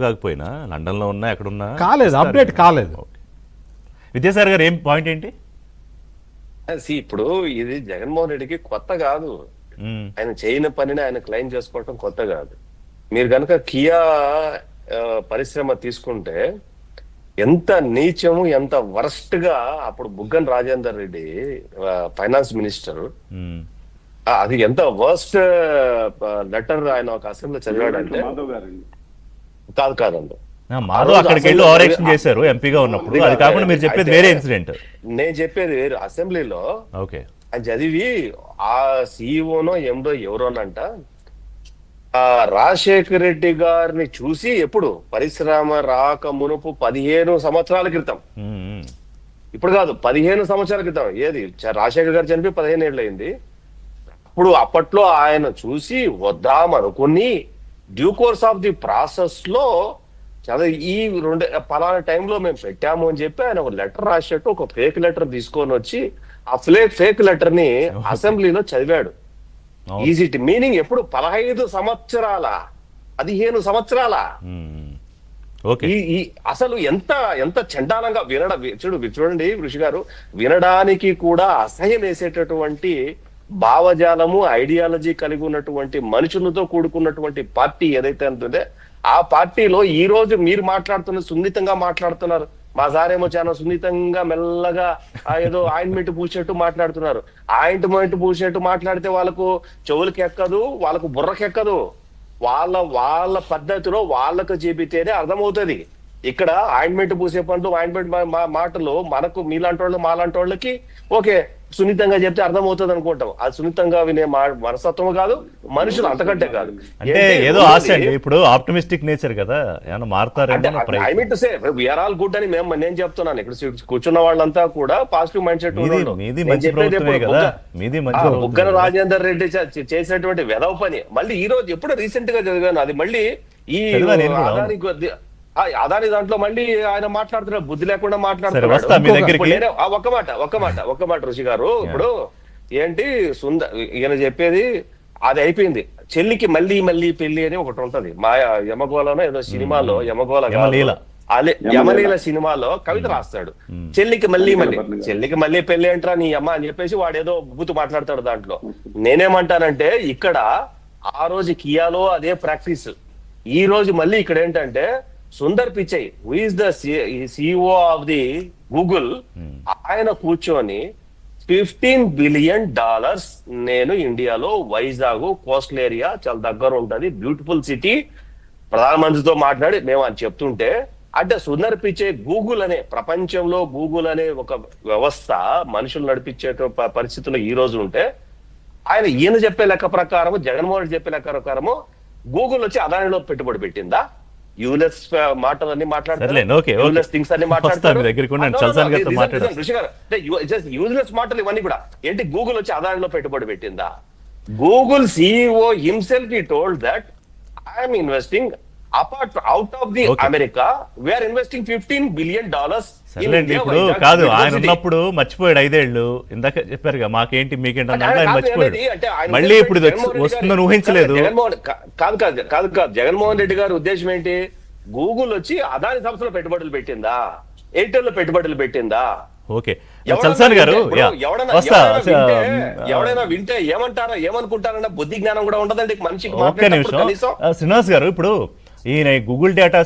కాకపోయినా లండన్లో ఉన్నా ఎక్కడున్నా కాలేదు, అప్డేట్ కాలేదు. విద్యాసాగర్ గారు ఏం పాయింట్ ఏంటి? ఇప్పుడు ఇది జగన్మోహన్ రెడ్డికి కొత్త కాదు. ఆయన చేయని పనిని ఆయన క్లెయిమ్ చేసుకోవటం కొత్త కాదు. మీరు కనుక కియా పరిశ్రమ తీసుకుంటే ఎంత నీచము, ఎంత వరస్ట్ గా అప్పుడు బుగ్గన రాజేందర్ రెడ్డి ఫైనాన్స్ మినిస్టర్, అది ఎంత వర్స్ట్ లెటర్ ఆయన ఒక అసెంబ్లీ చదివాడంటే కాదండి. మాధవ్ అక్కడికి వెళ్ళి ఓవరాక్షన్ చేశారు ఎంపీగా ఉన్నప్పుడు. అది కాకుండా మీరు చెప్పేది వేరే ఇన్సిడెంట్. నేను చెప్పేది వేరు. అసెంబ్లీలో ఓకే ఆయన చదివి ఆ సిఇఓనో ఎండో ఎవరోనంట రాజశేఖర రెడ్డి గారిని చూసి ఎప్పుడు పరిశ్రమ రాక మునుపు 15 సంవత్సరాల క్రితం, ఇప్పుడు కాదు 15 సంవత్సరాల క్రితం, ఏది రాజశేఖర్ గారు చనిపోయి 15 ఏళ్ళు అయింది. అప్పట్లో ఆయన చూసి వద్దామనుకుని due course of the process లో ఈ పలానా టైంలో మేము పెట్టాము అని చెప్పి ఆయన ఒక లెటర్ రాసేట్టు ఒక ఫేక్ లెటర్ తీసుకొని వచ్చి ఆ ఫేక్ లెటర్ ని అసెంబ్లీలో చదివాడు. ఈజ్ ఇట్ మీనింగ్ ఎప్పుడు 15 సంవత్సరాల 15 సంవత్సరాల అసలు ఎంత ఎంత చండాలంగా చూడండి ఋషి గారు, వినడానికి కూడా అసహ్యం వేసేటటువంటి భావజాలము, ఐడియాలజీ కలిగి ఉన్నటువంటి మనుషులతో కూడుకున్నటువంటి పార్టీ ఏదైతే అంటుందే ఆ పార్టీలో ఈ రోజు మీరు మాట్లాడుతున్న సున్నితంగా మాట్లాడుతున్నారు. మా సారేమో చాలా సున్నితంగా మెల్లగా ఏదో ఆయింట్మెంట్ పూసేట్టు మాట్లాడుతున్నారు. ఆయింట్మెంట్ పూసేట్టు మాట్లాడితే వాళ్ళకు చెవులకి ఎక్కదు, వాళ్ళకు బుర్రకి ఎక్కదు. వాళ్ళ పద్ధతిలో వాళ్ళకు చెబితేనే అర్థమవుతుంది. ఇక్కడ ఆయింట్మెంట్ పూసే పనులు, ఆయింట్మెంట్ మాటలు మనకు మీలాంటి వాళ్ళు మాలాంటి వాళ్ళకి ఓకే సున్నితంగా చెప్తే అర్థమవుతుంది అనుకుంటాం. అది సున్నితంగా వినే మనస్తత్వం కాదు, మనుషులు అంతకంటే కాదు. అంటే ఏదో ఆశ అండి. ఇప్పుడు ఆప్టమిస్టిక్ నేచర్ కదా, ఏమైనా మారుతారంటే I mean to say we are all good అని నేను చెప్తున్నాను. ఇక్కడ కూర్చున్న వాళ్ళంతా కూడా positive mindset. Buggana Rajender Reddy చేసినటువంటి వెధవ పని మళ్ళీ ఈ రోజు ఎప్పుడో రీసెంట్ గా చదివాను. అది మళ్ళీ ఈ అదాని దాంట్లో మళ్ళీ ఆయన మాట్లాడుతున్నాడు, బుద్ధి లేకుండా మాట్లాడుతున్నాడు. ఒక్క మాట ఋషి గారు, ఇప్పుడు ఏంటి ఈయన చెప్పేది అది అయిపోయింది. చెల్లికి మళ్ళీ పెళ్లి అని ఒకటి ఉంటది. మా యమగోళనో ఏదో సినిమాలో, యమలీల సినిమాలో కవిత రాస్తాడు. చెల్లికి మళ్ళీ పెళ్లి అంటారా నీ అమ్మ అని చెప్పేసి వాడు ఏదో బూతు మాట్లాడతాడు దాంట్లో. నేనేమంటానంటే ఇక్కడ ఆ రోజు కియాలో అదే ప్రాక్టీస్, ఈ రోజు మళ్ళీ ఇక్కడ ఏంటంటే Sundar Pichai who is the CEO of the Google, ఆయన కూర్చొని $15 బిలియన్ నేను ఇండియాలో వైజాగ్ కోస్టల్ ఏరియా చాలా దగ్గర ఉంటది, బ్యూటిఫుల్ సిటీ, ప్రధానమంత్రితో మాట్లాడి మేము అని చెప్తుంటే, అంటే సుందర్ పిచై గూగుల్ అనే ప్రపంచంలో గూగుల్ అనే ఒక వ్యవస్థ మనుషులు నడిపించే పరిస్థితుల్లో ఈ రోజు ఉంటే, ఈయన చెప్పే లెక్క ప్రకారము, జగన్మోహన్ రెడ్డి చెప్పే లెక్క ప్రకారము గూగుల్ వచ్చి అదానిలో పెట్టుబడి పెట్టిందా? యూలెస్ మాటలన్నీ మాట్లాడతారు, యూలెస్ థింగ్స్ అన్ని మాట్లాడతారు. యూజ్లెస్ మాటలు ఇవన్నీ కూడా ఏంటి? గూగుల్ వచ్చి అదానిలో పెట్టుబడి పెట్టిందా? Google CEO himself he told that I'm investing out of the America, we're investing $15 billion. ఇప్పుడు కాదు, ఆయన ఉన్నప్పుడు మర్చిపోయాడు 5 ఏళ్ళు. ఇందాక చెప్పారుగా మాకేంటి మీకేంటి అన్నట్టు ఆయన మర్చిపోయాడు. మళ్ళీ ఇప్పుడు వస్తుందని ఊహించలేదు. కాదు జగన్మోహన్ రెడ్డి గారి ఉద్దేశం ఏంటి? గూగుల్ వచ్చి అదాని సంస్థలో పెట్టుబడులు పెట్టిందా, ఎయిర్టెల్ లో పెట్టుబడులు పెట్టిందా? ఓకే చల్సాన్ గారు, ఎవడైనా వింటే ఏమనుకుంటారన్న బుద్ధి జ్ఞానం కూడా ఉండదండి మనిషికి. ఒక్క నిమిషం శ్రీనివాస్ గారు, ఇప్పుడు ఈయన గూగుల్ డేటా